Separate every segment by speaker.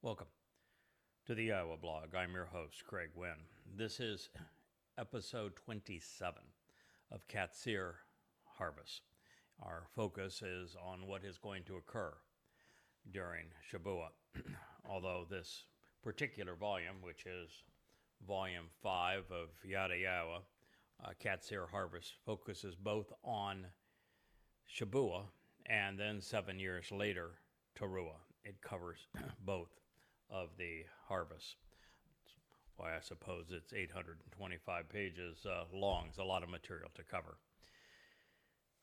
Speaker 1: Welcome to the YAHOWAH blog. I'm your host, Craig Winn. This is episode 27 of Qatsyr Harvest. Our focus is on what is going to occur during Shabat. Although this particular volume, which is volume 5 of Yada Yahowah, Qatsyr Harvest, focuses both on Shabat and then 7 years later, Towrah. It covers both of the harvest. That's why I suppose it's 825 pages long. It's a lot of material to cover.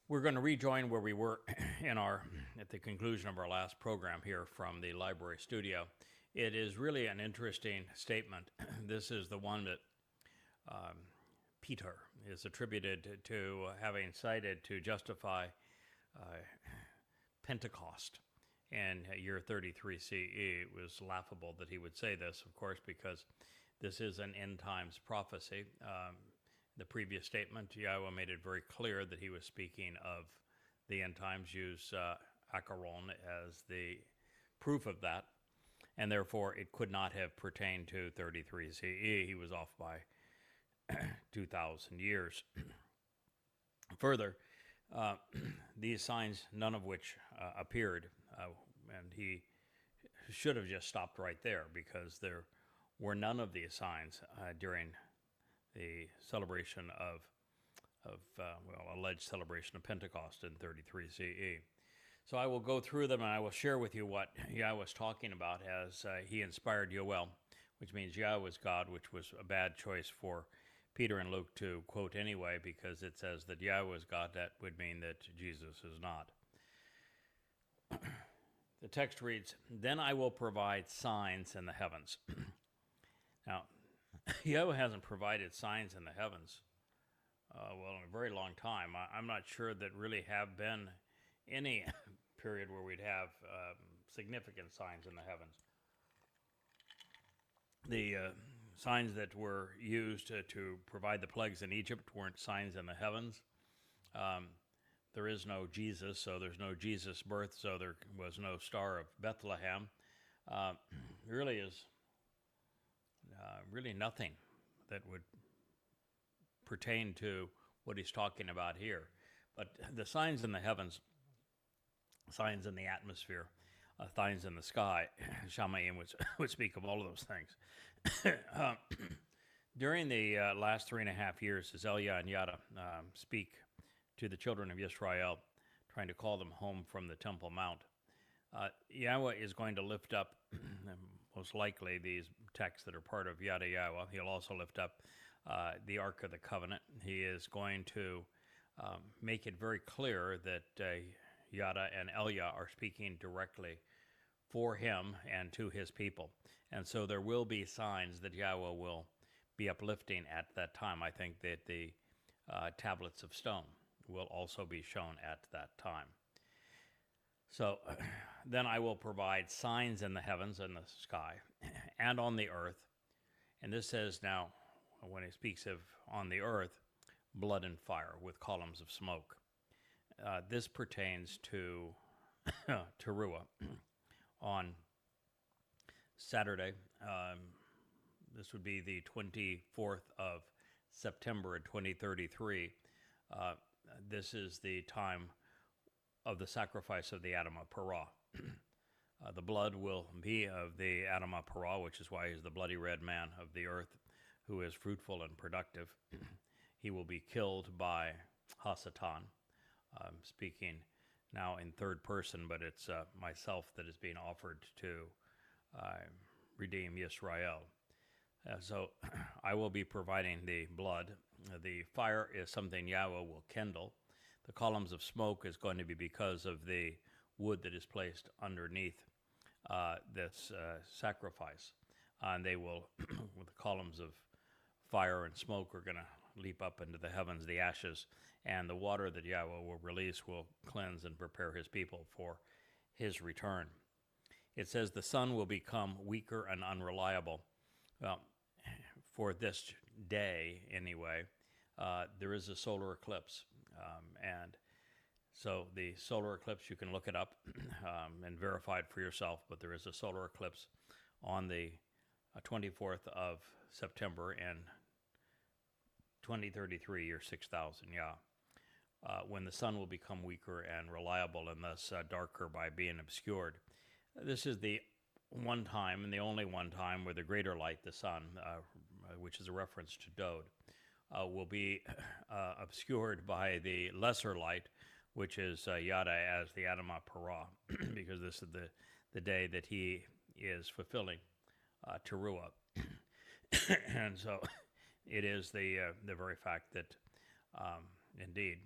Speaker 1: We're going to rejoin where we were at the conclusion of our last program here from the library studio. It is really an interesting statement. This is the one that Peter is attributed to having cited to justify Pentecost in year 33 CE. It was laughable that he would say this, of course, because this is an end times prophecy. The previous statement, Yahweh made it very clear that he was speaking of the end times, use Acharon as the proof of that, and therefore it could not have pertained to 33 CE. He was off by 2,000 years. Further, these signs, none of which appeared, and he should have just stopped right there, because there were none of these signs during the celebration of alleged celebration of Pentecost in 33 CE. So I will go through them and I will share with you what Yahweh was talking about as he inspired Yoel, which means Yahweh is God, which was a bad choice for Peter and Luke to quote anyway, because it says that Yahweh is God. That would mean that Jesus is not. The text reads, "Then I will provide signs in the heavens." Now, Yahweh hasn't provided signs in the heavens, in a very long time. I'm not sure that really have been any period where we'd have significant signs in the heavens. The signs that were used to provide the plagues in Egypt weren't signs in the heavens. There is no Jesus, so there's no Jesus birth, so there was no Star of Bethlehem. Really is really nothing that would pertain to what he's talking about here. But the signs in the heavens, signs in the atmosphere, signs in the sky, Shamayim would speak of all of those things. During the last 3.5 years, as Elia and Yada speak to the children of Israel, trying to call them home from the Temple Mount, Yahweh is going to lift up, most likely, these texts that are part of Yada Yahowah. He'll also lift up the Ark of the Covenant. He is going to make it very clear that Yada and Elia are speaking directly for him and to his people. And so there will be signs that Yahweh will be uplifting at that time. I think that the tablets of stone will also be shown at that time. So then I will provide signs in the heavens and the sky and on the earth. And this says now, when he speaks of on the earth, blood and fire with columns of smoke. This pertains to Towrah. On Saturday, this would be the 24th of September in 2033. This is the time of the sacrifice of the Adam of Parah. The blood will be of the Adam of Parah, which is why he's the bloody red man of the earth, who is fruitful and productive. He will be killed by Hasatan. Speaking now in third person, but it's myself that is being offered to redeem Israel. So I will be providing the blood. The fire is something Yahweh will kindle. The columns of smoke is going to be because of the wood that is placed underneath this sacrifice. And they will, with the columns of fire and smoke, are going to leap up into the heavens, the ashes, and the water that Yahweh will release will cleanse and prepare his people for his return. It says the sun will become weaker and unreliable. Well, for this day, anyway, there is a solar eclipse. And so the solar eclipse, you can look it up and verify it for yourself, but there is a solar eclipse on the 24th of September in 2033, year 6000 Yah, when the sun will become weaker and reliable and thus darker by being obscured. This is the one time and the only one time where the greater light, the sun, which is a reference to Dode, will be obscured by the lesser light, which is Yada as the Adamah Parah, because this is the day that he is fulfilling Towrah. And so it is the very fact that indeed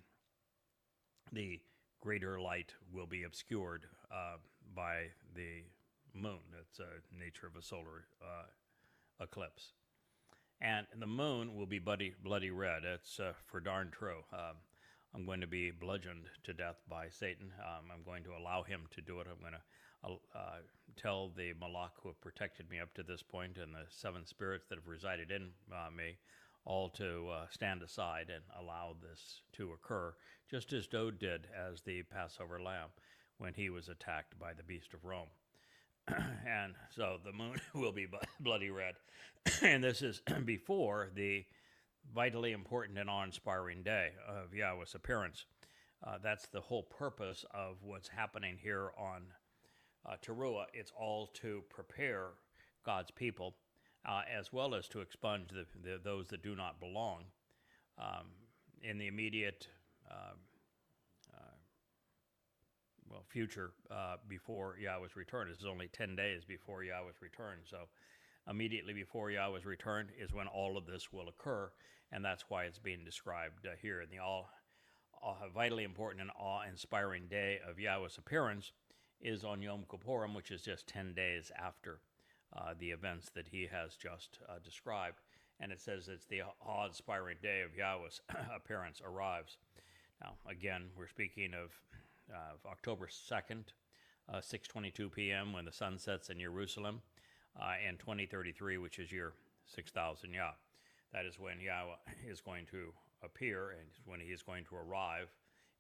Speaker 1: the greater light will be obscured by the moon. That's the nature of a solar eclipse. And the moon will be bloody red. It's for darn true. I'm going to be bludgeoned to death by Satan. I'm going to allow him to do it. I'm going to tell the Malach who have protected me up to this point and the seven spirits that have resided in me all to stand aside and allow this to occur, just as Dode did as the Passover lamb when he was attacked by the beast of Rome. And so the moon will be bloody red. And this is before the vitally important and awe-inspiring day of Yahweh's appearance. That's the whole purpose of what's happening here on Towrah. It's all to prepare God's people, as well as to expunge those that do not belong in the immediate future before Yahweh's return. This is only 10 days before Yahweh's return. So immediately before Yahweh's return is when all of this will occur, and that's why it's being described here. And the vitally important and awe-inspiring day of Yahweh's appearance is on Yom Kippurim, which is just 10 days after the events that he has just described. And it says it's the awe-inspiring day of Yahweh's appearance arrives. Now, again, we're speaking of October 2nd, 6:22 p.m. when the sun sets in Jerusalem, and 2033, which is year 6000 Yah. That is when Yahweh is going to appear and when he is going to arrive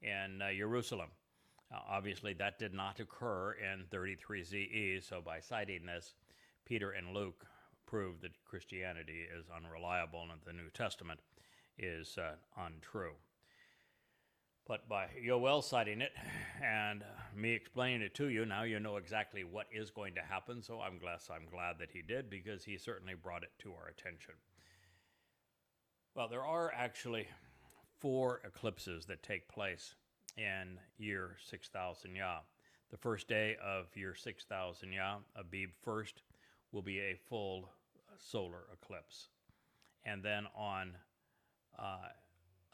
Speaker 1: in Jerusalem. Obviously, that did not occur in 33 ZE, so by citing this, Peter and Luke prove that Christianity is unreliable and that the New Testament is untrue. But by Yoel citing it and me explaining it to you, now you know exactly what is going to happen, so I'm glad that he did, because he certainly brought it to our attention. Well, there are actually 4 eclipses that take place in year 6000 Yah. The first day of year 6000 Yah, Abib 1st, will be a full solar eclipse. And then on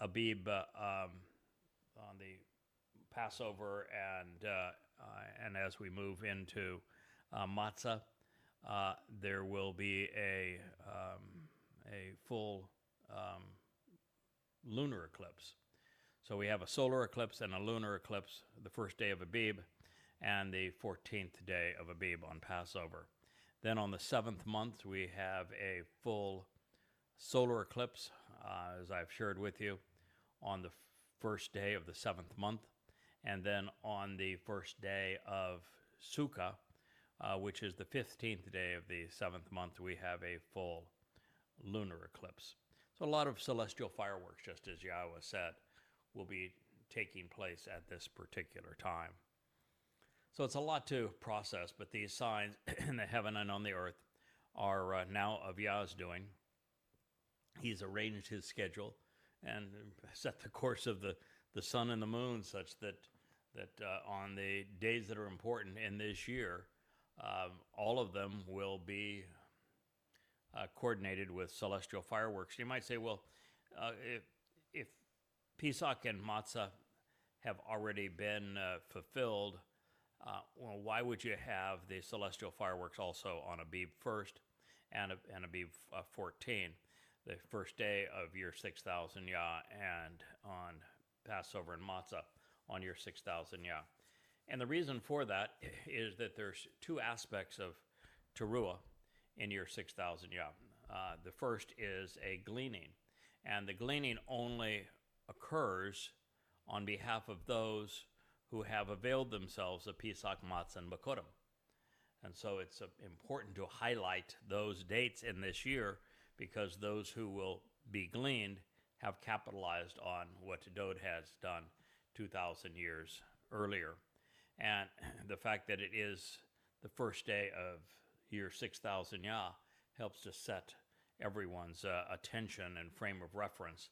Speaker 1: Abib, on the Passover, and as we move into Matzah, there will be a full lunar eclipse. So we have a solar eclipse and a lunar eclipse the first day of Abib and the 14th day of Abib on Passover. Then on the 7th month, we have a full solar eclipse, as I've shared with you, on the first day of the 7th month. And then on the first day of Sukkah, which is the 15th day of the 7th month, we have a full lunar eclipse. So a lot of celestial fireworks, just as Yahweh said, will be taking place at this particular time. So it's a lot to process, but these signs in the heaven and on the earth are now of Yah's doing. He's arranged his schedule and set the course of the sun and the moon such that on the days that are important in this year, all of them will be coordinated with celestial fireworks. You might say, well, if Pesach and Matzah have already been fulfilled, well, why would you have the celestial fireworks also on Abib 1st and Abib 14, the first day of year 6000 Yah, and on Passover and Matzah on year 6000 Yah? And the reason for that is that there's 2 aspects of Teruah in year 6000 Yah. The first is a gleaning, and the gleaning only occurs on behalf of those who have availed themselves of Pesach, Matzah, and Bakurim. And so it's important to highlight those dates in this year, because those who will be gleaned have capitalized on what Dode has done 2,000 years earlier. And the fact that it is the first day of year 6,000 Yah helps to set everyone's attention and frame of reference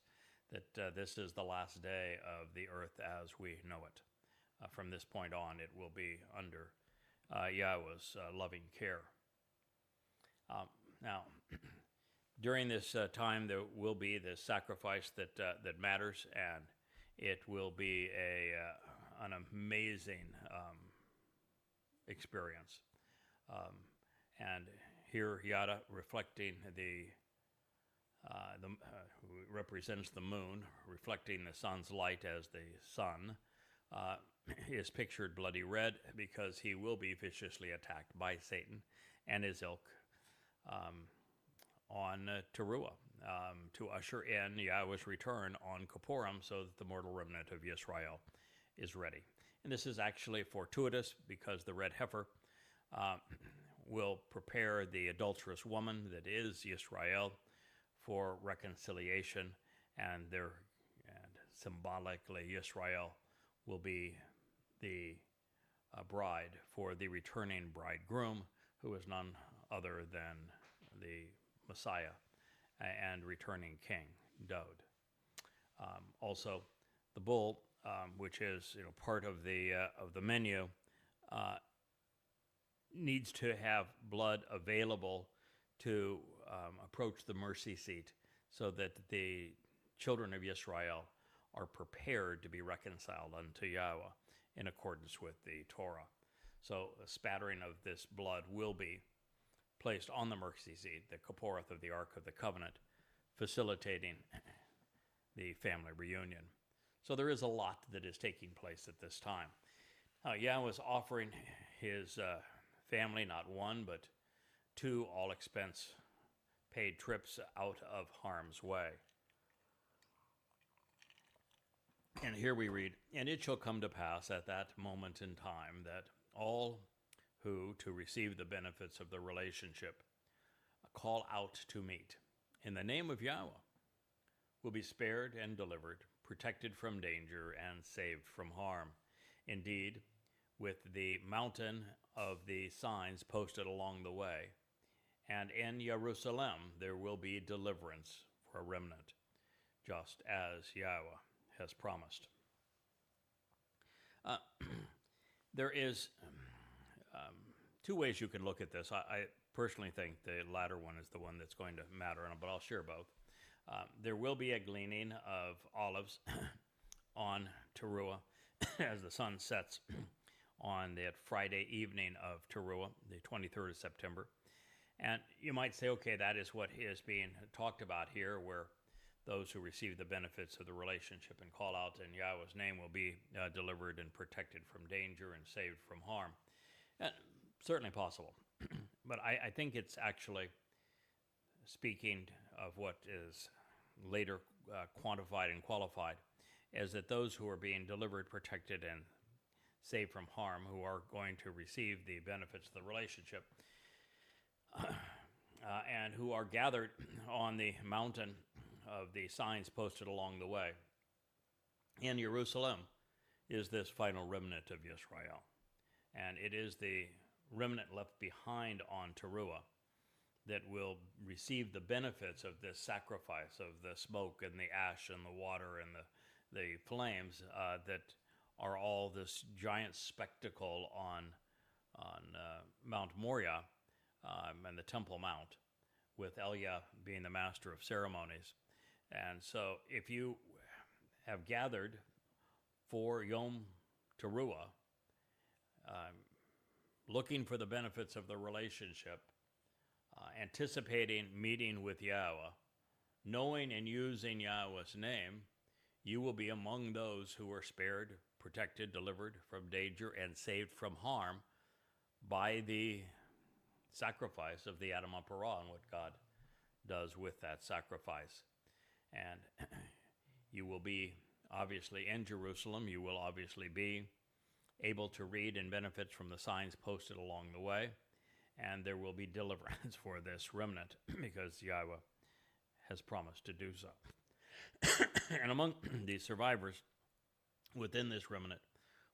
Speaker 1: that this is the last day of the earth as we know it. From this point on, it will be under Yahweh's loving care. Now, during this time, there will be this sacrifice that matters, and it will be an amazing experience. And here, Yada, reflecting represents the moon, reflecting the sun's light as the sun, is pictured bloody red because he will be viciously attacked by Satan and his ilk on Towrah, to usher in Yahweh's return on Kippurim, so that the mortal remnant of Yisrael is ready. And this is actually fortuitous because the red heifer will prepare the adulterous woman that is Yisrael for reconciliation, and symbolically Yisrael will be the bride for the returning bridegroom, who is none other than the Messiah and returning king, Dode. Also, the bull, which is part of the menu, needs to have blood available to approach the mercy seat, so that the children of Yisrael are prepared to be reconciled unto Yahweh in accordance with the Torah. So a spattering of this blood will be placed on the mercy seat, the Kipporeth of the Ark of the Covenant, facilitating the family reunion. So there is a lot that is taking place at this time. Yahweh is offering his family not one, but two all-expense paid trips out of harm's way. And here we read, "And it shall come to pass at that moment in time that all who, to receive the benefits of the relationship, call out to meet in the name of Yahweh, will be spared and delivered, protected from danger, and saved from harm. Indeed, with the mountain of the signs posted along the way, and in Jerusalem there will be deliverance for a remnant, just as Yahweh has promised." There is two ways you can look at this. I personally think the latter one is the one that's going to matter, but I'll share both. There will be a gleaning of olives on Towrah as the sun sets on that Friday evening of Towrah, the 23rd of September. And you might say, okay, that is what is being talked about here, where those who receive the benefits of the relationship and call out in Yahweh's name will be delivered and protected from danger and saved from harm. Certainly possible. But I think it's actually speaking of what is later quantified and qualified, is that those who are being delivered, protected, and saved from harm, who are going to receive the benefits of the relationship, and who are gathered on the mountain of the signs posted along the way in Jerusalem, is this final remnant of Yisrael. And it is the remnant left behind on Towrah that will receive the benefits of this sacrifice, of the smoke and the ash and the water and the flames that are all this giant spectacle on Mount Moriah and the Temple Mount, with Eliah being the master of ceremonies. And so if you have gathered for Yom Teruah, looking for the benefits of the relationship, anticipating meeting with Yahweh, knowing and using Yahweh's name, you will be among those who are spared, protected, delivered from danger, and saved from harm by the sacrifice of the Adam Parah and what God does with that sacrifice. And you will be obviously in Jerusalem. You will obviously be able to read and benefit from the signs posted along the way. and there will be deliverance for this remnant because Yahweh has promised to do so. And among the survivors within this remnant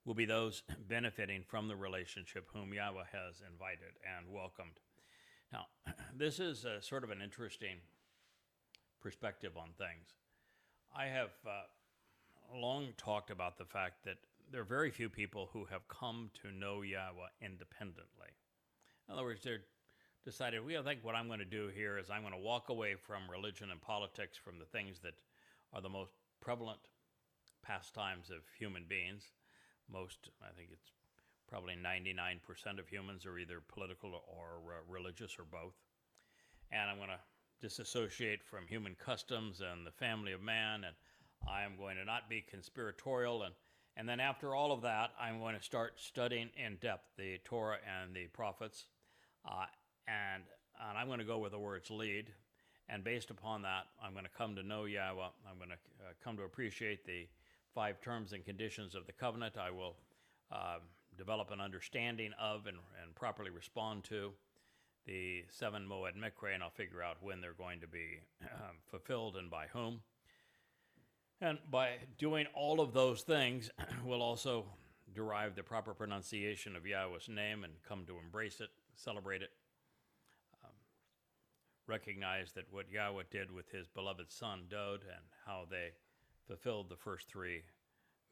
Speaker 1: will be those benefiting from the relationship whom Yahweh has invited and welcomed. Now, this is sort of an interesting perspective on things. I have long talked about the fact that there are very few people who have come to know Yahweh independently. In other words, they're decided, I think what I'm going to do here is I'm going to walk away from religion and politics, from the things that are the most prevalent pastimes of human beings. I think it's probably 99% of humans are either political or religious or both. And I'm going to disassociate from human customs and the family of man, and I am going to not be conspiratorial. And then after all of that, I'm going to start studying in depth the Torah and the prophets, and I'm going to go where the words lead. And based upon that, I'm going to come to know Yahweh. I'm going to come to appreciate the 5 terms and conditions of the covenant. I will develop an understanding of and properly respond to the 7 Moed Mikre, and I'll figure out when they're going to be fulfilled and by whom. And by doing all of those things, we'll also derive the proper pronunciation of Yahweh's name and come to embrace it, celebrate it, recognize that what Yahweh did with his beloved son, Dod, and how they fulfilled the first 3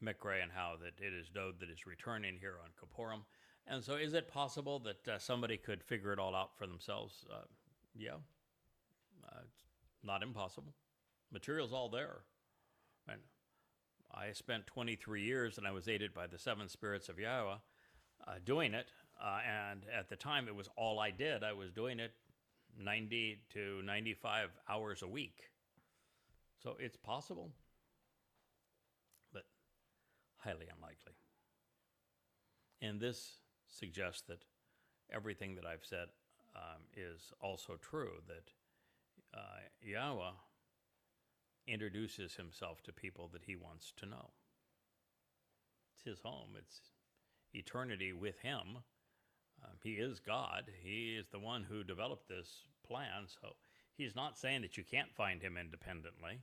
Speaker 1: Mikre, and how that it is Dod that is returning here on Kippurim. And so is it possible that somebody could figure it all out for themselves? Yeah. It's not impossible. Material's all there. And I spent 23 years, and I was aided by the 7 spirits of Yahweh doing it. And at the time, it was all I did. I was doing it 90 to 95 hours a week. So it's possible, but highly unlikely. And this suggests that everything that I've said is also true, that Yahweh introduces himself to people that he wants to know. It's his home. It's eternity with him. He is God. He is the one who developed this plan, so he's not saying that you can't find him independently,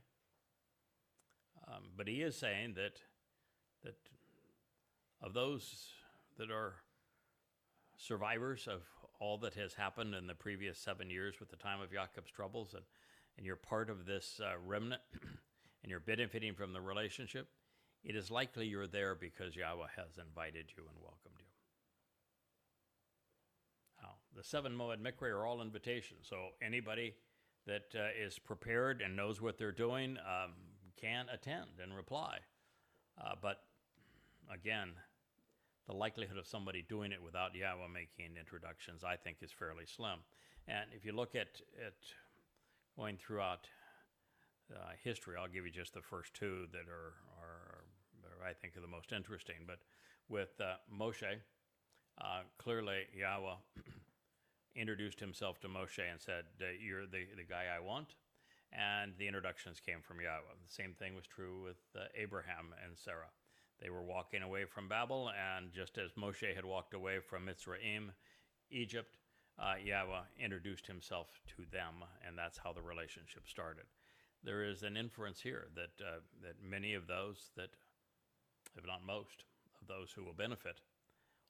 Speaker 1: but he is saying that of those that are survivors of all that has happened in the previous 7 years with the time of Jacob's troubles, and you're part of this remnant, and you're benefiting from the relationship, it is likely you're there because Yahweh has invited you and welcomed you. Now, the 7 Moed Mikre are all invitations, so anybody that is prepared and knows what they're doing can attend and reply. But again, the likelihood of somebody doing it without Yahweh making introductions, I think, is fairly slim. And if you look at going throughout history, I'll give you just the first 2 that are I think, are the most interesting. But with Moshe, clearly Yahweh introduced himself to Moshe and said, you're the guy I want. And the introductions came from Yahweh. The same thing was true with Abraham and Sarah. They were walking away from Babel, and just as Moshe had walked away from Mitzrayim, Egypt, Yahweh introduced himself to them, and that's how the relationship started. There is an inference here that many of those that, if not most, of those who will benefit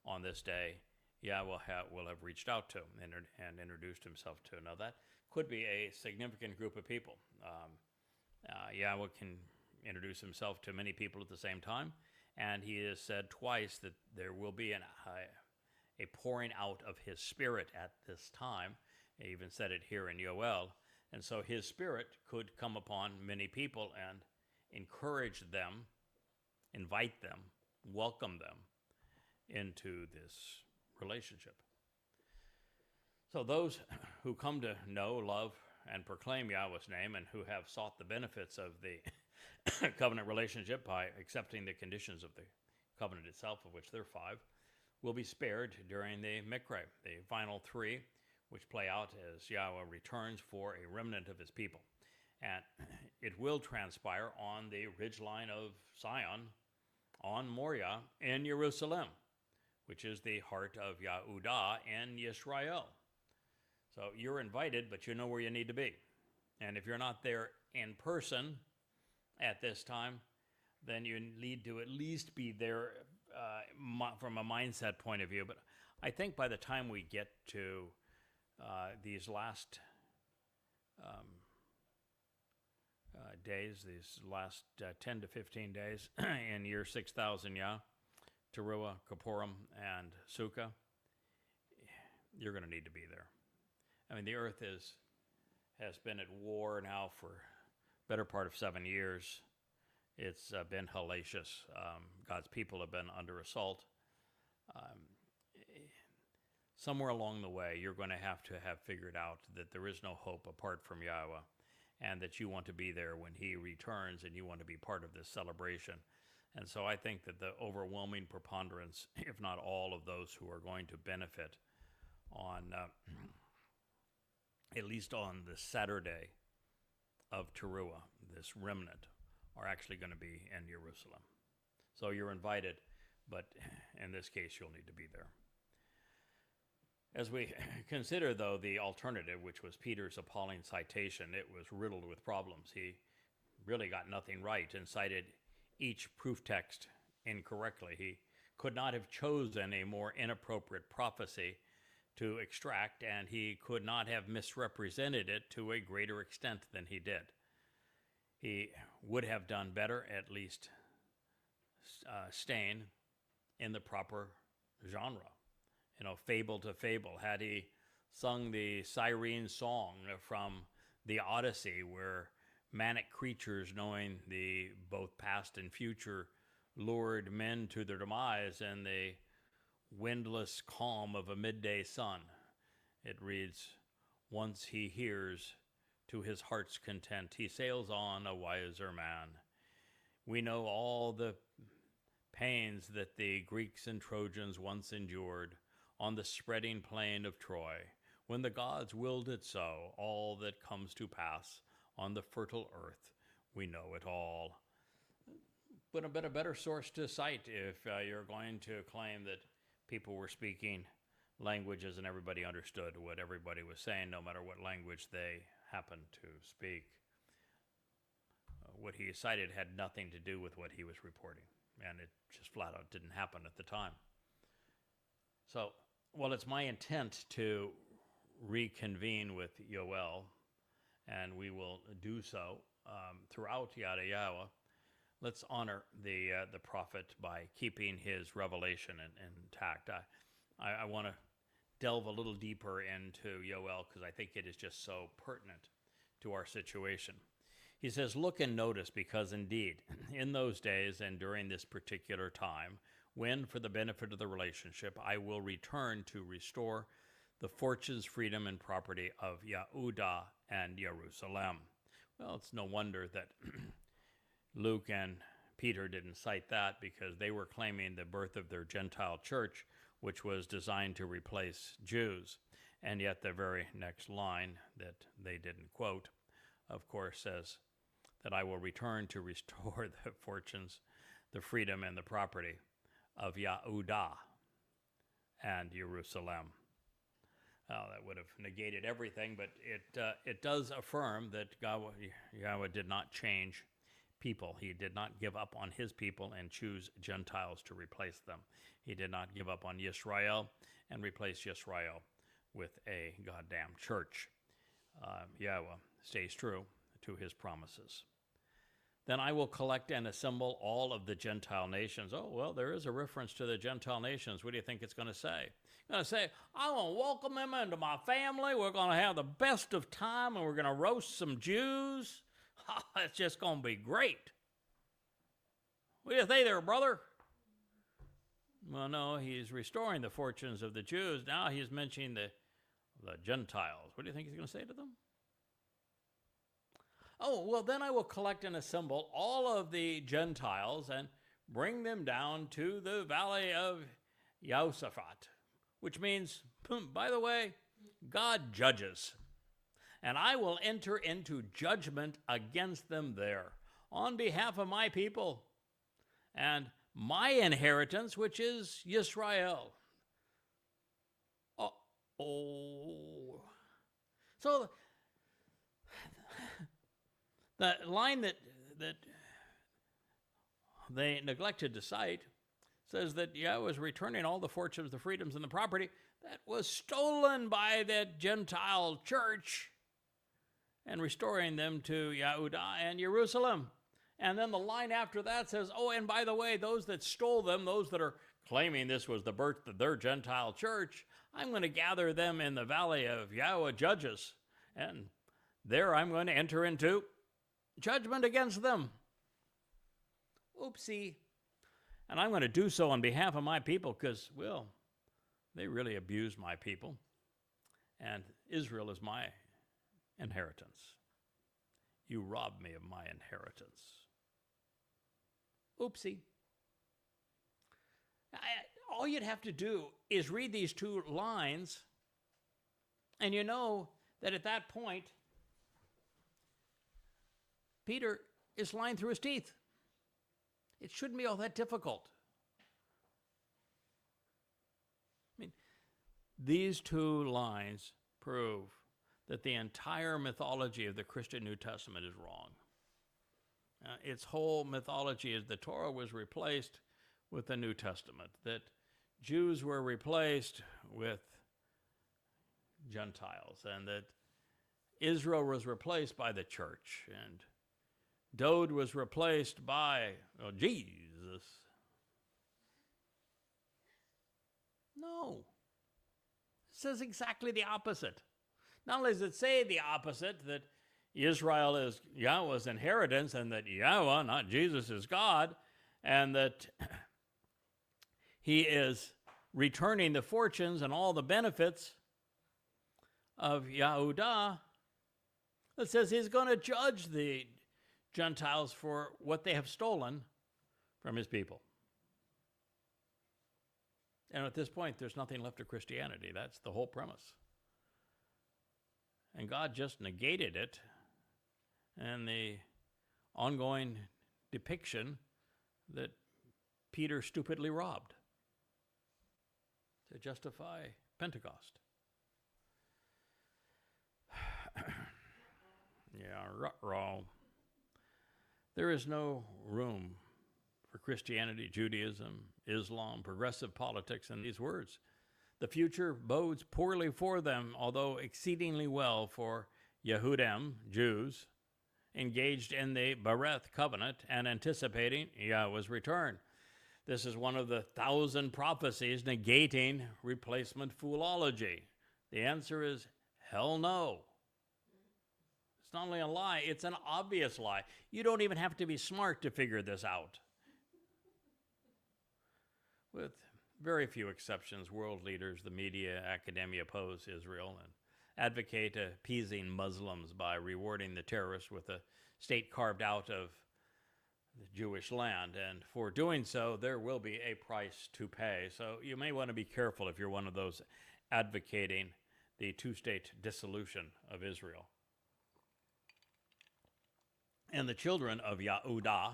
Speaker 1: on this day, Yahweh will have reached out to and introduced himself to. Now, that could be a significant group of people. Yahweh can introduce himself to many people at the same time, and he has said twice that there will be a pouring out of his spirit at this time. He even said it here in Yoel. And so his spirit could come upon many people and encourage them, invite them, welcome them into this relationship. So those who come to know, love, and proclaim Yahweh's name, and who have sought the benefits of the covenant relationship by accepting the conditions of the covenant itself, of which there are 5, will be spared during the Mikre, the final 3, which play out as Yahweh returns for a remnant of his people. And it will transpire on the ridgeline of Zion, on Moriah, in Jerusalem, which is the heart of Yahudah and Yisrael. So you're invited, but you know where you need to be. And if you're not there in person at this time, then you need to at least be there from a mindset point of view. But I think by the time we get to these last days, these last 10 to 15 days in year 6000 Yah, Towrah, Kippurim, and Sukkah, you're going to need to be there. I mean, the earth has been at war now for better part of 7 years. It's been hellacious. God's people have been under assault. Somewhere along the way, you're going to have figured out that there is no hope apart from Yahowah, and that you want to be there when he returns, and you want to be part of this celebration. And so I think that the overwhelming preponderance, if not all of those who are going to benefit on, at least on the Saturday of Towrah, this remnant, are actually going to be in Jerusalem. So you're invited, but in this case, you'll need to be there. As we consider, though, the alternative, which was Peter's appalling citation, it was riddled with problems. He really got nothing right and cited each proof text incorrectly. He could not have chosen a more inappropriate prophecy to extract, and he could not have misrepresented it to a greater extent than he did. He would have done better, at least staying in the proper genre. You know, fable to fable. Had he sung the siren song from the Odyssey, where manic creatures, knowing the both past and future, lured men to their demise in the windless calm of a midday sun. It reads, "Once he hears, to his heart's content, he sails on a wiser man." We know all the pains that the Greeks and Trojans once endured on the spreading plain of Troy, when the gods willed it so, all that comes to pass on the fertile earth, we know it all. But a better source to cite if you're going to claim that people were speaking languages and everybody understood what everybody was saying, no matter what language they happened to speak. What he cited had nothing to do with what he was reporting, and it just flat out didn't happen at the time. So, well, it's my intent to reconvene with Yoel, and we will do so throughout Yada Yahowah. Let's honor the prophet by keeping his revelation intact. I want to delve a little deeper into Yoel because I think it is just so pertinent to our situation. He says, "Look and notice, because indeed, in those days and during this particular time, when, for the benefit of the relationship, I will return to restore the fortunes, freedom, and property of Yehudah and Jerusalem." Well, it's no wonder that Luke and Peter didn't cite that, because they were claiming the birth of their Gentile church, which was designed to replace Jews. And yet the very next line that they didn't quote, of course, says that I will return to restore the fortunes, the freedom, and the property of Yehudah and Jerusalem. Well, that would have negated everything, but it does affirm that Yahowah did not change people. He did not give up on his people and choose Gentiles to replace them. He did not give up on Yisrael and replace Yisrael with a goddamn church. Yahowah stays true to his promises. Then I will collect and assemble all of the Gentile nations. Oh, well, there is a reference to the Gentile nations. What do you think it's going to say? It's going to say, I'm going to welcome them into my family. We're going to have the best of time, and we're going to roast some Jews. It's just going to be great. What do you think there, brother? Well, no, he's restoring the fortunes of the Jews. Now he's mentioning the Gentiles. What do you think he's going to say to them? Oh, well, then I will collect and assemble all of the Gentiles and bring them down to the valley of Yehoshaphat, which means, by the way, God judges. And I will enter into judgment against them there on behalf of my people and my inheritance, which is Yisrael. Oh, So the line that they neglected to cite says that Yahweh is returning all the fortunes, the freedoms, and the property that was stolen by that Gentile church and restoring them to Yehudah and Jerusalem. And then the line after that says, oh, and by the way, those that stole them, those that are claiming this was the birth of their Gentile church, I'm going to gather them in the valley of Yahweh Judges, and there I'm going to enter into judgment against them. Oopsie. And I'm going to do so on behalf of my people because, well, they really abused my people, and Israel is my inheritance. You robbed me of my inheritance. Oopsie. All you'd have to do is read these two lines, and you know that at that point, Peter is lying through his teeth. It shouldn't be all that difficult. I mean, these two lines prove that the entire mythology of the Christian New Testament is wrong. Its whole mythology is the Torah was replaced with the New Testament, that Jews were replaced with Gentiles, and that Israel was replaced by the church, and Dode was replaced by Jesus. No. It says exactly the opposite. Not only does it say the opposite, that Israel is Yahweh's inheritance, and that Yahweh, not Jesus, is God, and that he is returning the fortunes and all the benefits of Yehudah. It says he's going to judge the Gentiles for what they have stolen from his people. And at this point, there's nothing left of Christianity. That's the whole premise. And God just negated it, and the ongoing depiction that Peter stupidly robbed to justify Pentecost. Yeah, ruh-roh. There is no room for Christianity, Judaism, Islam, progressive politics in these words. The future bodes poorly for them, although exceedingly well for Yehudim, Jews, engaged in the Bereth covenant and anticipating Yahweh's return. This is one of the 1,000 prophecies negating replacement foolology. The answer is hell no. It's not only a lie, it's an obvious lie. You don't even have to be smart to figure this out. With very few exceptions, world leaders, the media, academia oppose Israel and advocate appeasing Muslims by rewarding the terrorists with a state carved out of the Jewish land. And for doing so, there will be a price to pay. So you may want to be careful if you're one of those advocating the two-state dissolution of Israel. And the children of Yehudah,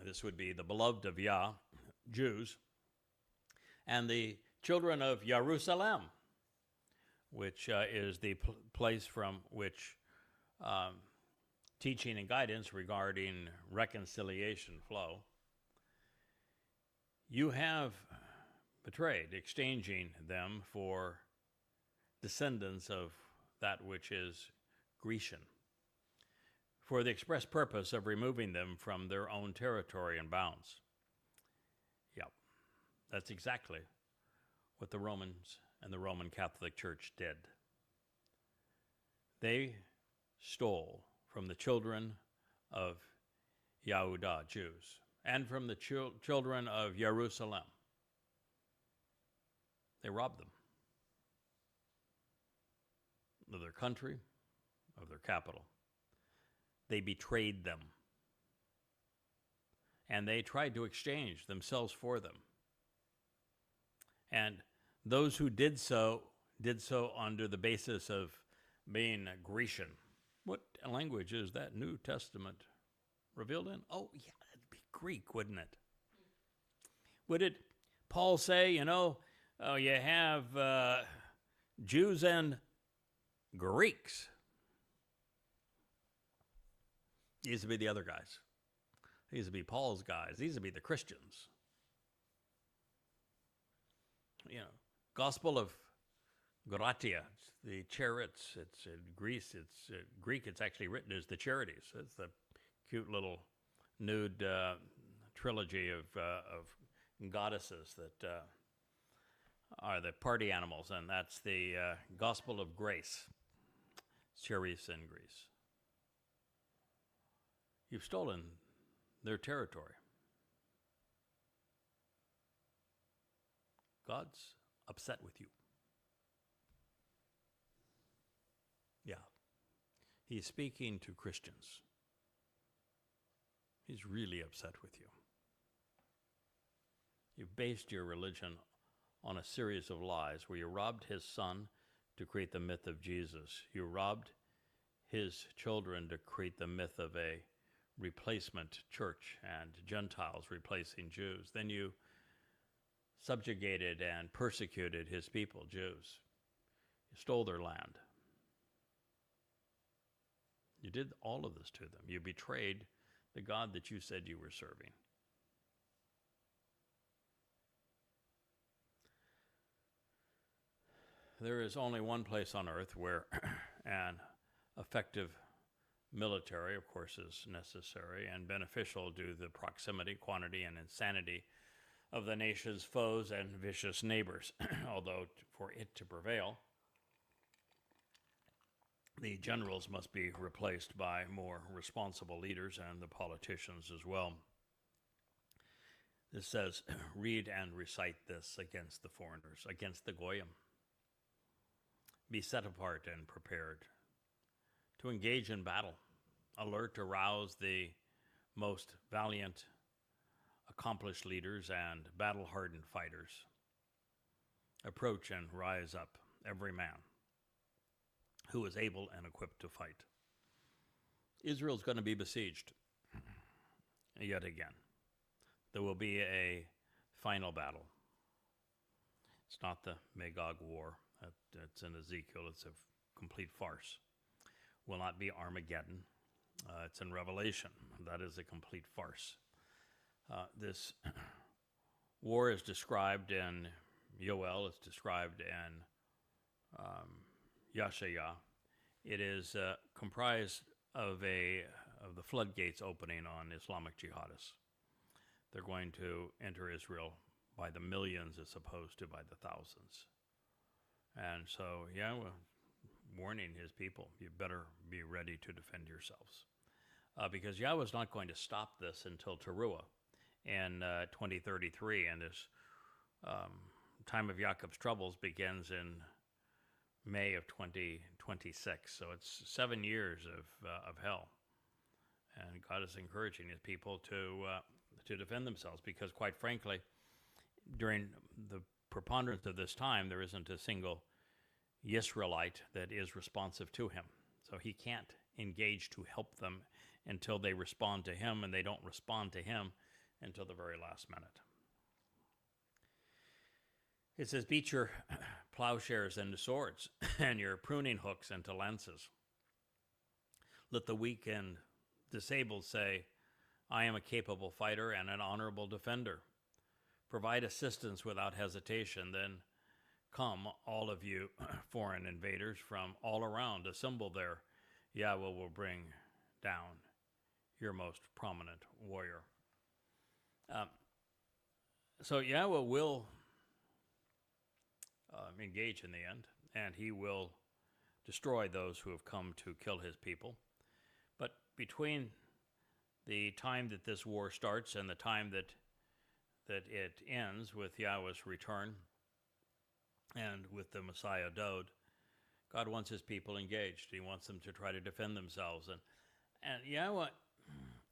Speaker 1: this would be the beloved of Yah, Jews, and the children of Jerusalem, which is the place from which teaching and guidance regarding reconciliation flow. You have betrayed, exchanging them for descendants of that which is Grecian, for the express purpose of removing them from their own territory and bounds. Yep, that's exactly what the Romans and the Roman Catholic Church did. They stole from the children of Yehudah, Jews, and from the children of Jerusalem. They robbed them of their country, of their capital. They betrayed them. And they tried to exchange themselves for them. And those who did so under the basis of being Grecian. What language is that New Testament revealed in? Oh, yeah, that'd be Greek, wouldn't it? Would it, Paul say, you have Jews and Greeks. These would be the other guys. These would be Paul's guys. These would be the Christians. You know, Gospel of Gratia, the chariots. It's in Greece. It's Greek. It's actually written as the charities. It's the cute little nude trilogy of goddesses that are the party animals, and that's the Gospel of Grace. Chariots in Greece. You've stolen their territory. God's upset with you. Yeah. He's speaking to Christians. He's really upset with you. You've based your religion on a series of lies where you robbed his son to create the myth of Jesus. You robbed his children to create the myth of a replacement church and Gentiles replacing Jews. Then you subjugated and persecuted his people, Jews. You stole their land. You did all of this to them. You betrayed the God that you said you were serving. There is only one place on earth where an effective military, of course, is necessary and beneficial due to the proximity, quantity, and insanity of the nation's foes and vicious neighbors. Although for it to prevail, the generals must be replaced by more responsible leaders and the politicians as well. This says, read and recite this against the foreigners, against the Goyim. Be set apart and prepared to engage in battle, alert to rouse the most valiant, accomplished leaders and battle-hardened fighters. Approach and rise up, every man who is able and equipped to fight. Israel's going to be besieged yet again. There will be a final battle. It's not the Magog War. It's in Ezekiel. It's a complete farce. Will not be Armageddon. It's in Revelation. That is a complete farce. This war is described in Yoel. It's described in Yashayah. It is comprised of the floodgates opening on Islamic jihadists. They're going to enter Israel by the millions as opposed to by the thousands. And so, Yahweh warning his people, you better be ready to defend yourselves. Because Yahweh is not going to stop this until Towrah in 2033, and this time of Yaakov's troubles begins in May of 2026. So it's 7 years of hell. And God is encouraging his people to defend themselves, because quite frankly, during the preponderance of this time, there isn't a single Israelite that is responsive to him. So he can't engage to help them until they respond to him, and they don't respond to him until the very last minute. It says, beat your plowshares into swords and your pruning hooks into lances. Let the weak and disabled say, I am a capable fighter and an honorable defender. Provide assistance without hesitation. Then come, all of you foreign invaders from all around. Assemble there. Yahweh will bring down your most prominent warrior. So Yahweh will engage in the end, and he will destroy those who have come to kill his people. But between the time that this war starts and the time that it ends with Yahweh's return and with the Messiah Dode, God wants his people engaged. He wants them to try to defend themselves. And Yahweh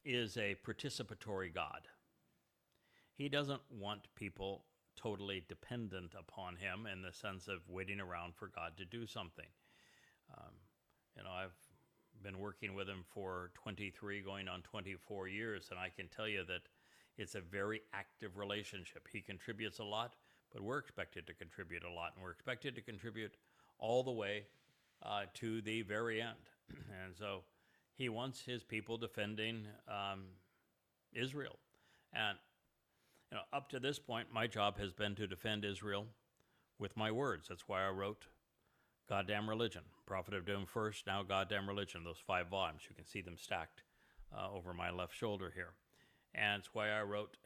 Speaker 1: is a participatory God. He doesn't want people totally dependent upon him in the sense of waiting around for God to do something. I've been working with him for 23, going on 24 years, and I can tell you that it's a very active relationship. He contributes a lot, but we're expected to contribute a lot, and we're expected to contribute all the way to the very end. And so he wants his people defending Israel. And up to this point, my job has been to defend Israel with my words. That's why I wrote Goddamn Religion, Prophet of Doom first, now Goddamn Religion, those 5 volumes. You can see them stacked over my left shoulder here. And it's why I wrote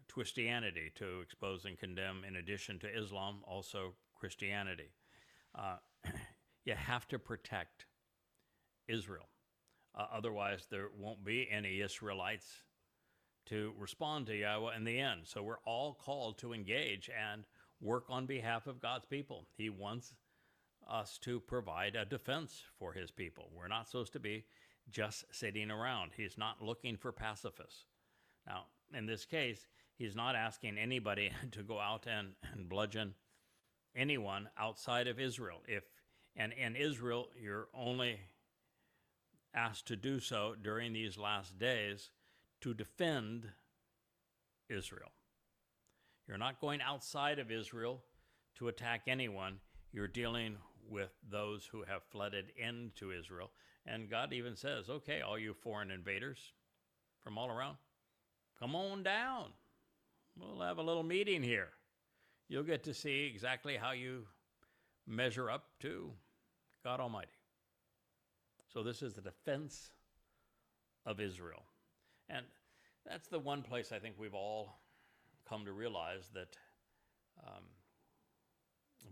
Speaker 1: Twistianity, to expose and condemn, in addition to Islam, also Christianity. You have to protect Israel. Otherwise, there won't be any Israelites to respond to Yahowah in the end. So we're all called to engage and work on behalf of God's people. He wants us to provide a defense for his people. We're not supposed to be just sitting around. He's not looking for pacifists. Now, in this case, he's not asking anybody to go out and bludgeon anyone outside of Israel. And in Israel, you're only asked to do so during these last days to defend Israel. You're not going outside of Israel to attack anyone. You're dealing with those who have flooded into Israel. And God even says, okay, all you foreign invaders from all around, come on down. We'll have a little meeting here. You'll get to see exactly how you measure up to God Almighty. So this is the defense of Israel. And that's the one place I think we've all come to realize that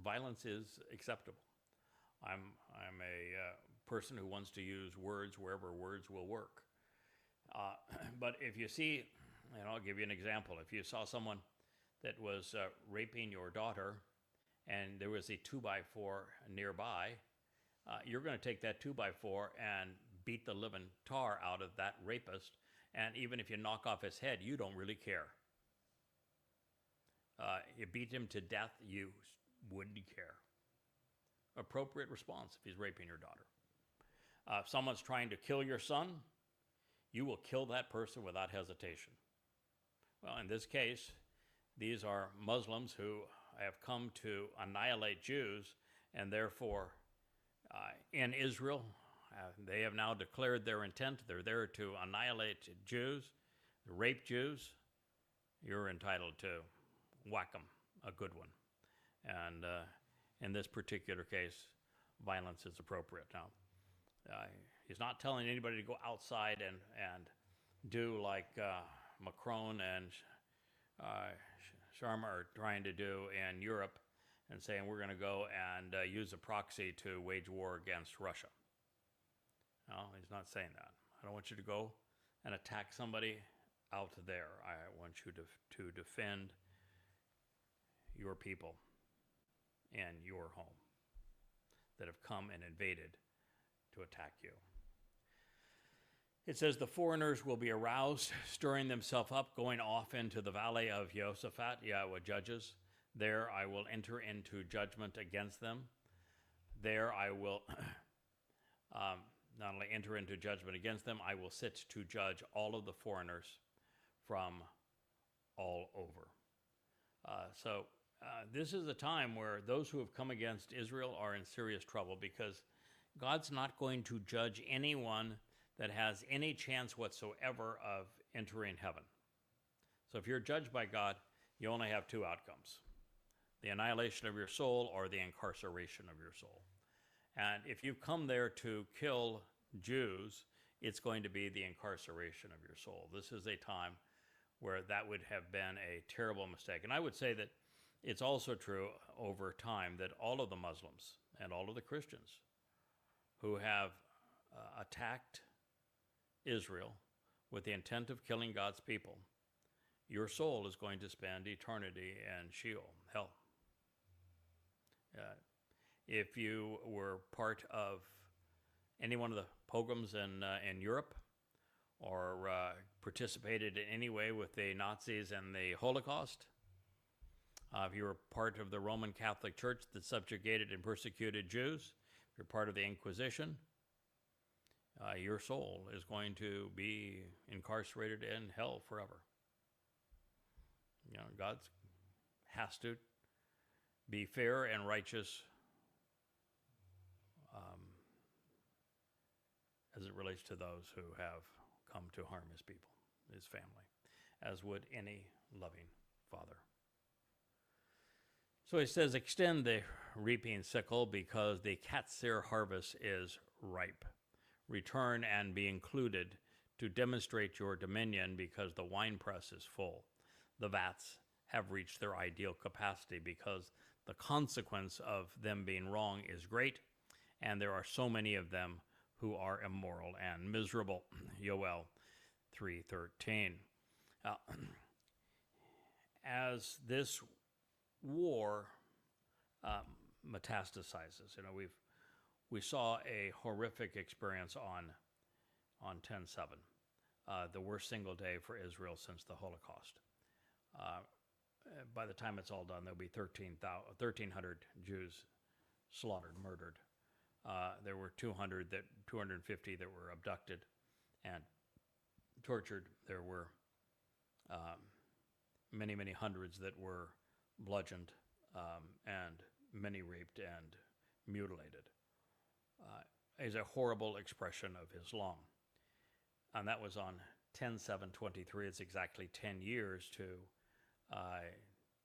Speaker 1: violence is acceptable. I'm a person who wants to use words wherever words will work. But if you see, and I'll give you an example. If you saw someone that was raping your daughter and there was a 2x4 nearby, you're going to take that 2x4 and beat the living tar out of that rapist. And even if you knock off his head, you don't really care. You beat him to death, you wouldn't care. Appropriate response if he's raping your daughter. If someone's trying to kill your son, you will kill that person without hesitation. Well, in this case, these are Muslims who have come to annihilate Jews, and therefore in Israel, they have now declared their intent. They're there to annihilate Jews, rape Jews. You're entitled to whack them, a good one. And in this particular case, violence is appropriate. Now, he's not telling anybody to go outside and do like Macron and Sharma are trying to do in Europe, and saying we're going to go and use a proxy to wage war against Russia. No, he's not saying that. I don't want you to go and attack somebody out there. I want you to defend your people and your home that have come and invaded to attack you. It says the foreigners will be aroused, stirring themselves up, going off into the valley of Jehoshaphat, Yahowah judges. There I will enter into judgment against them. There I will not only enter into judgment against them, I will sit to judge all of the foreigners from all over. So this is a time where those who have come against Israel are in serious trouble, because God's not going to judge anyone that has any chance whatsoever of entering heaven. So if you're judged by God, you only have 2 outcomes: the annihilation of your soul or the incarceration of your soul. And if you come there to kill Jews, it's going to be the incarceration of your soul. This is a time where that would have been a terrible mistake. And I would say that it's also true over time that all of the Muslims and all of the Christians who have attacked Israel with the intent of killing God's people, your soul is going to spend eternity in Sheol, hell. If you were part of any one of the pogroms in Europe, or participated in any way with the Nazis and the Holocaust, if you were part of the Roman Catholic Church that subjugated and persecuted Jews, if you're part of the Inquisition, your soul is going to be incarcerated in hell forever. You know, God has to be fair and righteous as it relates to those who have come to harm his people, his family, as would any loving father. So he says, extend the reaping sickle because the Qatsyr harvest is ripe. Return and be included to demonstrate your dominion because the winepress is full. The vats have reached their ideal capacity because the consequence of them being wrong is great, and there are so many of them who are immoral and miserable. Yoel 3:13. As this war metastasizes, we saw a horrific experience on 10/7, the worst single day for Israel since the Holocaust. By the time it's all done, there'll be 1,300 Jews slaughtered, murdered. There were 250 that were abducted and tortured. There were many, many hundreds that were bludgeoned and many raped and mutilated. Is a horrible expression of Islam. And that was on 10/7/23. It's exactly 10 years to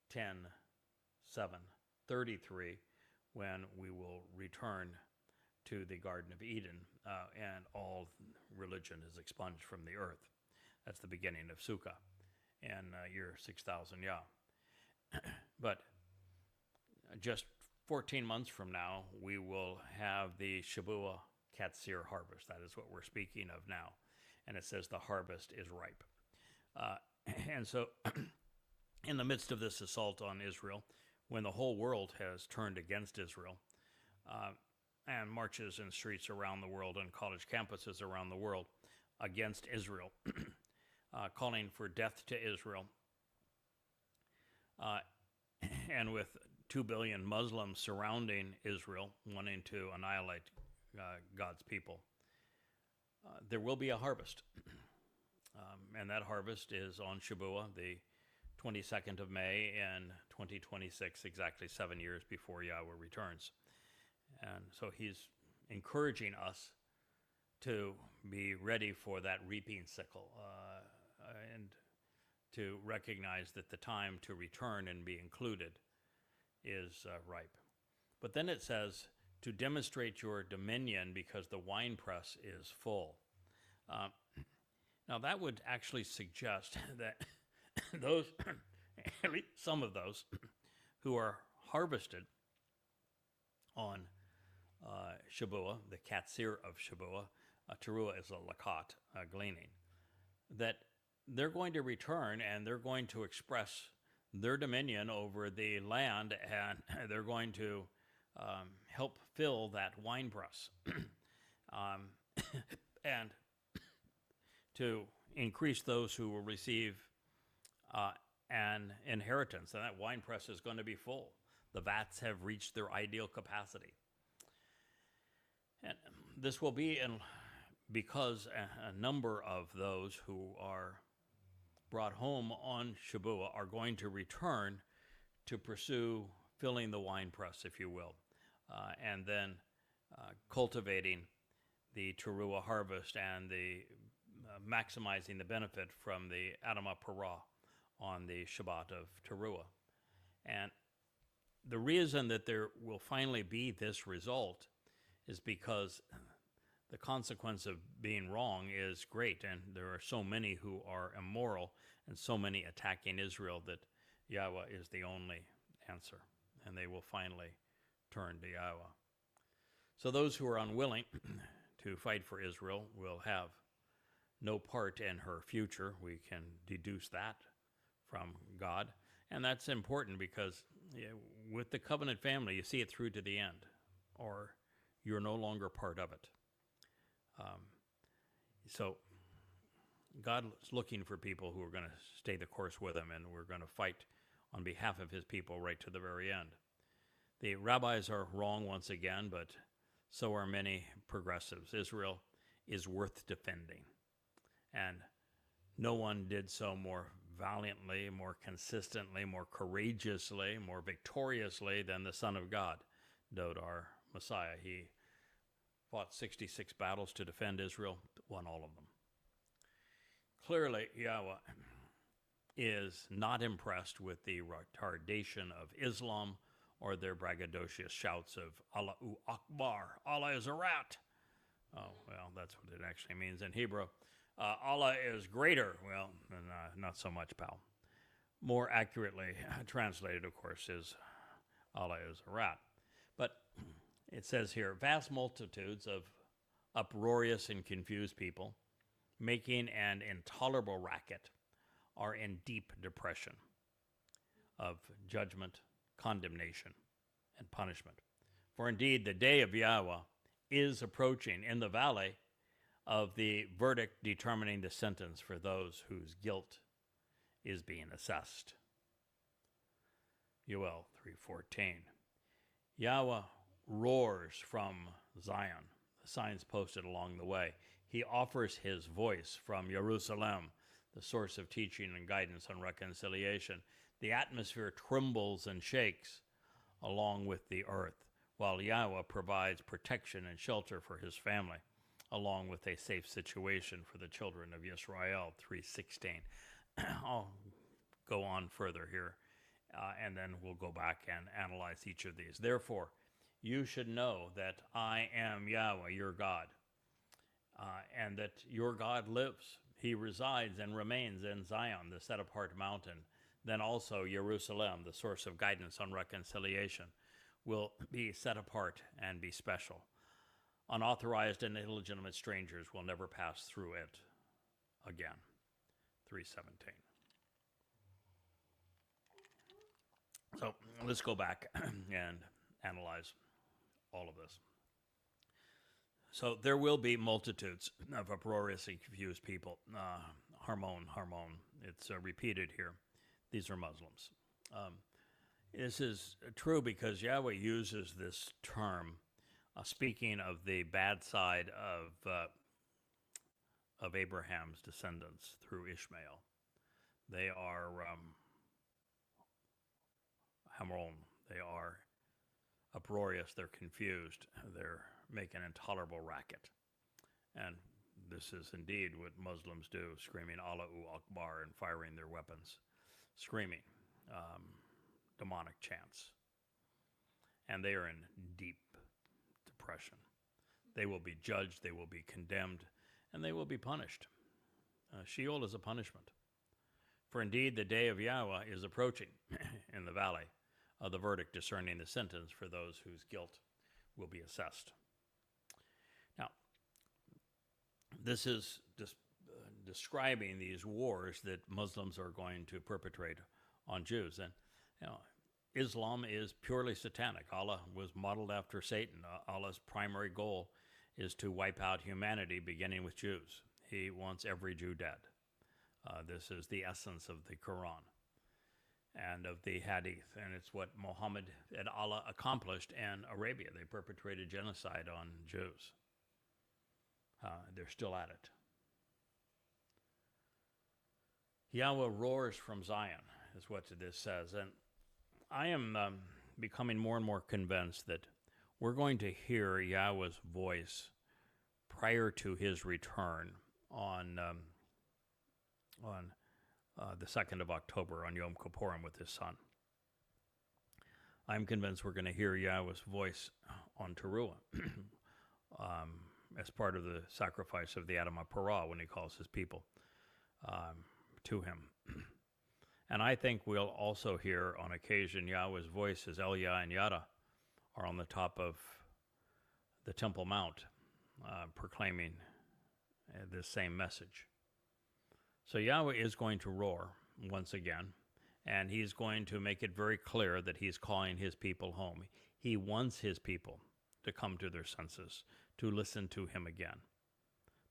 Speaker 1: 10/7/33, when we will return to the Garden of Eden and all religion is expunged from the earth. That's the beginning of Sukkah in year 6000 Yah. But just 14 months from now, we will have the Shabuah Qatsyr harvest. That is what we're speaking of now. And it says the harvest is ripe. And so in the midst of this assault on Israel, when the whole world has turned against Israel, and marches in streets around the world and college campuses around the world against Israel, calling for death to Israel, and with 2 billion Muslims surrounding Israel, wanting to annihilate God's people, there will be a harvest. And that harvest is on Shabuah, the 22nd of May in 2026, exactly 7 years before Yahweh returns. And so he's encouraging us to be ready for that reaping sickle and to recognize that the time to return and be included is ripe. But then it says, to demonstrate your dominion because the winepress is full. Now that would actually suggest that those, at least some of those, who are harvested on Shabuah, the Qatsyr of Shabuah, Teruah is a lakat, gleaning, that they're going to return and they're going to express their dominion over the land, and they're going to help fill that wine press and to increase those who will receive an inheritance. And that wine press is going to be full. The vats have reached their ideal capacity. And this will be because a number of those who are brought home on Shabuah are going to return to pursue filling the wine press, if you will, and then cultivating the Teruah harvest and the maximizing the benefit from the Adamah Parah on the Shabbat of Teruah. And the reason that there will finally be this result is because the consequence of being wrong is great, and there are so many who are immoral and so many attacking Israel that Yahweh is the only answer, and they will finally turn to Yahweh. So those who are unwilling to fight for Israel will have no part in her future. We can deduce that from God, and that's important because with the covenant family, you see it through to the end, or you're no longer part of it. So God is looking for people who are going to stay the course with him, and we're going to fight on behalf of his people right to the very end. The rabbis are wrong once again, but so are many progressives. Israel is worth defending, and no one did so more valiantly, more consistently, more courageously, more victoriously than the Son of God, Dod, our Messiah. He fought 66 battles to defend Israel, won all of them. Clearly, Yahweh is not impressed with the retardation of Islam or their braggadocious shouts of Allahu Akbar, Allah is a rat. Oh, well, that's what it actually means in Hebrew. Allah is greater. Well, not so much, pal. More accurately translated, of course, is Allah is a rat. But it says here, vast multitudes of uproarious and confused people making an intolerable racket are in deep depression of judgment, condemnation, and punishment. For indeed, the day of Yahweh is approaching in the valley of the verdict determining the sentence for those whose guilt is being assessed. Yoel 3:14. Yahweh roars from Zion, the signs posted along the way. He offers his voice from Jerusalem, the source of teaching and guidance and reconciliation. The atmosphere trembles and shakes along with the earth, while Yahweh provides protection and shelter for his family, along with a safe situation for the children of Israel, 3:16. I'll go on further here, and then we'll go back and analyze each of these. Therefore, you should know that I am Yahweh, your God, and that your God lives. He resides and remains in Zion, the set-apart mountain. Then also Jerusalem, the source of guidance on reconciliation, will be set apart and be special. Unauthorized and illegitimate strangers will never pass through it again. 3:17. So let's go back and analyze all of this. So there will be multitudes of uproarious and confused people. Harmon. It's repeated here. These are Muslims. This is true because Yahweh uses this term, speaking of the bad side of Abraham's descendants through Ishmael. They are Hamon. They are uproarious. They're confused. They're making an intolerable racket. And this is indeed what Muslims do, screaming Allahu Akbar and firing their weapons, screaming demonic chants. And they are in deep depression. They will be judged, they will be condemned, and they will be punished. Sheol is a punishment. For indeed, the day of Yahweh is approaching in the valley of the verdict discerning the sentence for those whose guilt will be assessed. Now, this is describing these wars that Muslims are going to perpetrate on Jews. And Islam is purely satanic. Allah was modeled after Satan. Allah's primary goal is to wipe out humanity, beginning with Jews. He wants every Jew dead. This is the essence of the Quran and of the Hadith, and it's what Muhammad and Allah accomplished in Arabia. They perpetrated genocide on Jews. They're still at it. Yahweh roars from Zion, is what this says. And I am becoming more and more convinced that we're going to hear Yahweh's voice prior to his return on the 2nd of October on Yom Kippurim with his son. I'm convinced we're going to hear Yahweh's voice on Towrah as part of the sacrifice of the Adam of Torah when he calls his people to him. And I think we'll also hear on occasion Yahweh's voice as Elia and Yada are on the top of the Temple Mount proclaiming this same message. So Yahweh is going to roar once again, and he's going to make it very clear that he's calling his people home. He wants his people to come to their senses, to listen to him again,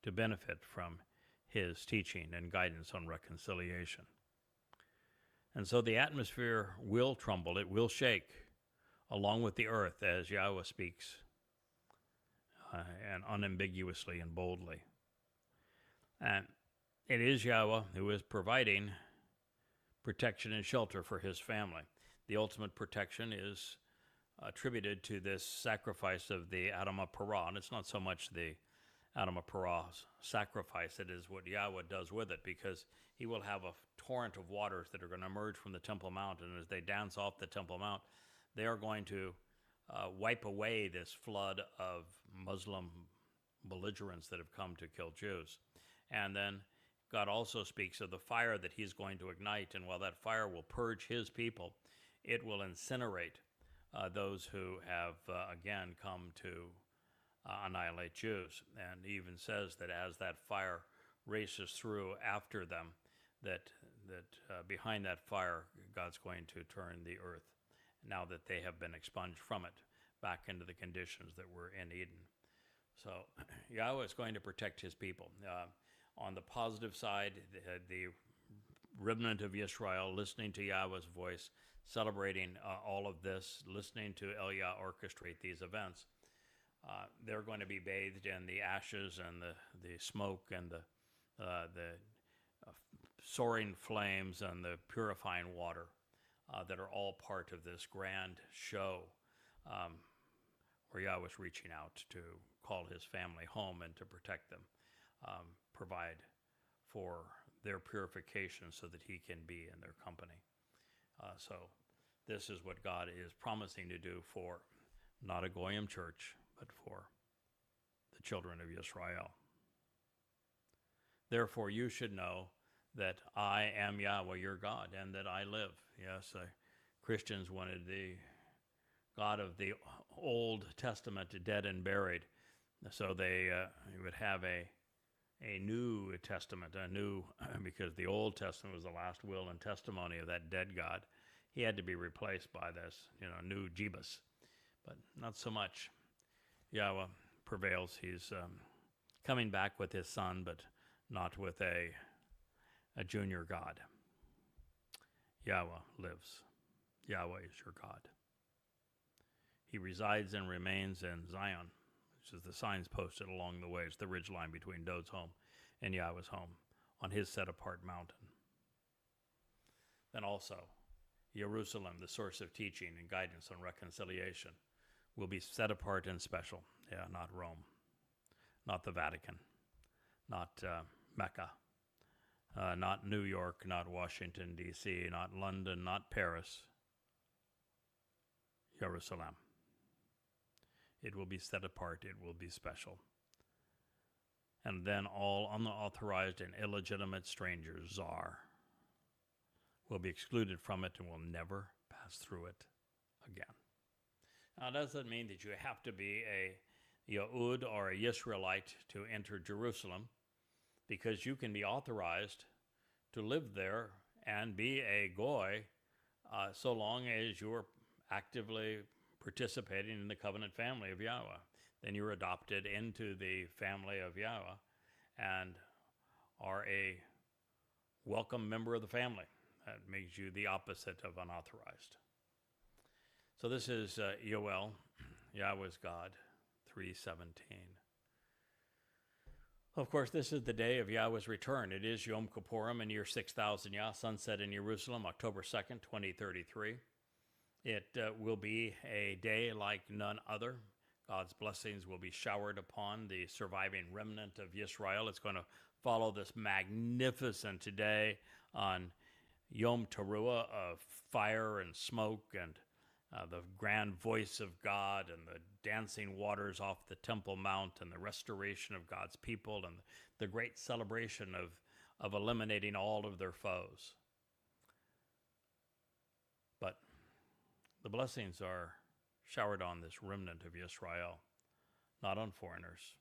Speaker 1: to benefit from his teaching and guidance on reconciliation. And so the atmosphere will tremble, it will shake, along with the earth as Yahweh speaks, and unambiguously and boldly. And it is Yahweh who is providing protection and shelter for his family. The ultimate protection is attributed to this sacrifice of the Adam of Parah. And it's not so much the Adam of Parah's sacrifice, it is what Yahweh does with it, because he will have a torrent of waters that are going to emerge from the Temple Mount, and as they dance off the Temple Mount, they are going to wipe away this flood of Muslim belligerents that have come to kill Jews. And then God also speaks of the fire that he's going to ignite, and while that fire will purge his people, it will incinerate those who have, again, come to annihilate Jews. And he even says that as that fire races through after them, that behind that fire, God's going to turn the earth, now that they have been expunged from it, back into the conditions that were in Eden. So Yahweh is going to protect his people. On the positive side, the remnant of Israel listening to Yahweh's voice, celebrating all of this, listening to Yah orchestrate these events, they're going to be bathed in the ashes and the smoke and the soaring flames and the purifying water that are all part of this grand show where Yahweh's reaching out to call his family home and to protect them, provide for their purification so that he can be in their company. So this is what God is promising to do for not a Goyim church, but for the children of Israel. Therefore you should know that I am Yahweh your God, and that I live. Yes, Christians wanted the God of the Old Testament dead and buried, so they would have a New Testament, because the Old Testament was the last will and testimony of that dead God. He had to be replaced by this, new Jebus, but not so much. Yahweh prevails. He's coming back with his son, but not with a junior God. Yahweh lives. Yahweh is your God. He resides and remains in Zion, which is the signs posted along the way. It's the ridgeline between Dod's home and Yahweh's home on his set-apart mountain. Then also, Jerusalem, the source of teaching and guidance on reconciliation, will be set apart and special. Yeah, not Rome, not the Vatican, not Mecca, not New York, not Washington, D.C., not London, not Paris. Jerusalem. It will be set apart. It will be special. And then all unauthorized and illegitimate strangers, Czar, will be excluded from it and will never pass through it again. Now, does that mean that you have to be a Yehud or a Yisraelite to enter Jerusalem? Because you can be authorized to live there and be a Goy so long as you're actively participating in the covenant family of Yahweh. Then you're adopted into the family of Yahweh and are a welcome member of the family. That makes you the opposite of unauthorized. So this is Yoel, Yahweh's God, 3:17. Of course, this is the day of Yahweh's return. It is Yom Kippurim in year 6000 Yah, sunset in Jerusalem, October 2nd, 2033. It will be a day like none other. God's blessings will be showered upon the surviving remnant of Israel. It's going to follow this magnificent day on Yom Teruah of fire and smoke and the grand voice of God and the dancing waters off the Temple Mount and the restoration of God's people and the great celebration of eliminating all of their foes. But the blessings are showered on this remnant of Israel, not on foreigners.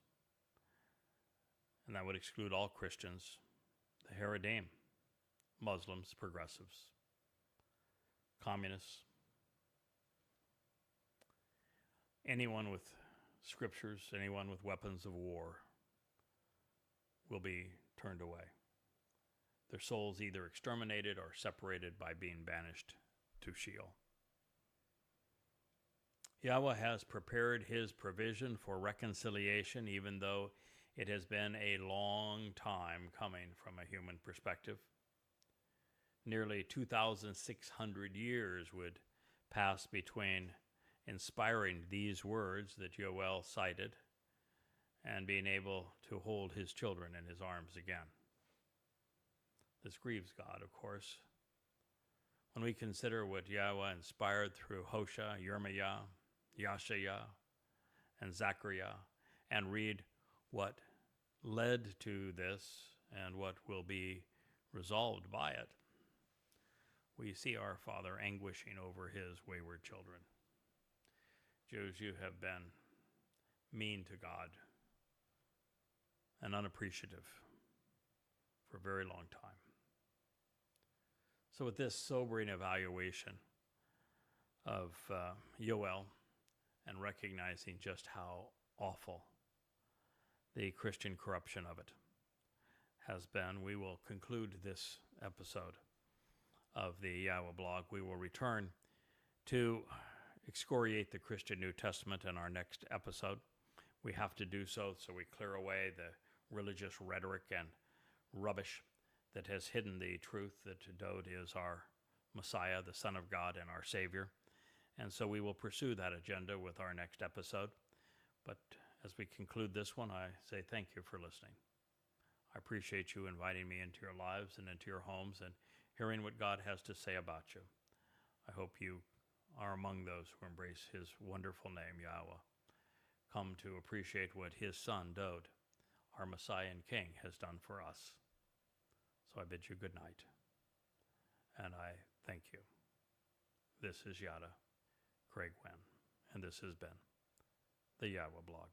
Speaker 1: And that would exclude all Christians, the Haredim, Muslims, progressives, communists, anyone with scriptures, anyone with weapons of war will be turned away. Their souls either exterminated or separated by being banished to Sheol. Yahweh has prepared his provision for reconciliation, even though it has been a long time coming from a human perspective. Nearly 2,600 years would pass between inspiring these words that Yoel cited and being able to hold his children in his arms again. This grieves God, of course. When we consider what Yahweh inspired through Hosea, Yirmiah, Yashaya, and Zechariah, and read what led to this and what will be resolved by it, we see our Father anguishing over his wayward children. Jews, you have been mean to God and unappreciative for a very long time. So with this sobering evaluation of Yoel and recognizing just how awful the Christian corruption of it has been, we will conclude this episode of the YAHOWAH blog. We will return to excoriate the Christian New Testament in our next episode. We have to do so we clear away the religious rhetoric and rubbish that has hidden the truth that Dowd is our Messiah, the Son of God, and our Savior. And so we will pursue that agenda with our next episode. But as we conclude this one, I say thank you for listening. I appreciate you inviting me into your lives and into your homes and hearing what God has to say about you. I hope you are among those who embrace his wonderful name, Yahweh. Come to appreciate what his son, Dowd, our Messiah and King, has done for us. So I bid you good night, and I thank you. This is Yada, Craig Winn, and this has been the YAHOWAH blog.